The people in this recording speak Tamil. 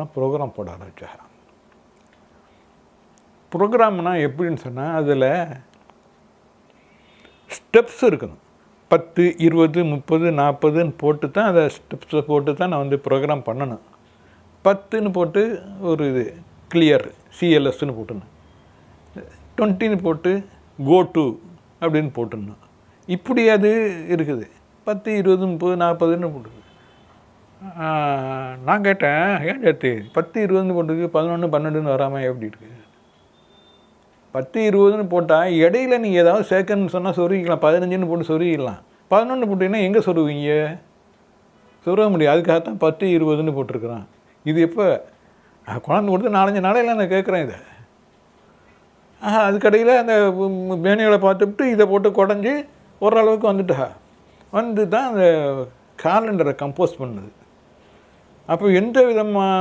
தான் ப்ரோக்ராம் போட ஆரம்பித்தாங்க. ப்ரோக்ராம்னா எப்படின்னு சொன்னால் அதில் ஸ்டெப்ஸ் இருக்கணும். 10, 20, 30, 40ன்னு போட்டு தான் அதை ஸ்டெப்ஸை போட்டு தான் நான் வந்து ப்ரோக்ராம் பண்ணணும். 10ன்னு போட்டு ஒரு இது கிளியர் சிஎல்எஸ்ன்னு போட்டுருந்தேன். 20ன்னு போட்டு கோ டு அப்படின்னு போட்டுருந்தோம். இப்படி அது இருக்குது. 10, 20, 30, 40ன்னு போட்டுருக்கு. நான் கேட்டேன், ஏன் சேர்த்து 10, 20ன்னு போட்டுருக்கு, 11, 12ன்னு வராமல் எப்படி இருக்குது? 10, 20ன்னு போட்டால் இடையில நீங்கள் ஏதாவது சேர்க்கணும்னு சொன்னால் சொருகிக்கலாம். 15ன்னு போட்டு சொருகிக்கலாம். 11 போட்டிங்கன்னா எங்கே சொருவீங்க? சொருக முடியாது. அதுக்காகத்தான் 10, 20ன்னு போட்டிருக்குறான். இது எப்போ குழந்தை கொடுத்து 4-5 நாளையில் நான் கேட்குறேன் இதை. அதுக்கடையில் அந்த மேனுவலை பார்த்துட்டு இதை போட்டு குடஞ்சி ஓரளவுக்கு வந்துட்டா வந்து தான் அந்த காலண்டரை கம்போஸ் பண்ணுது. அப்போ எந்த விதமாக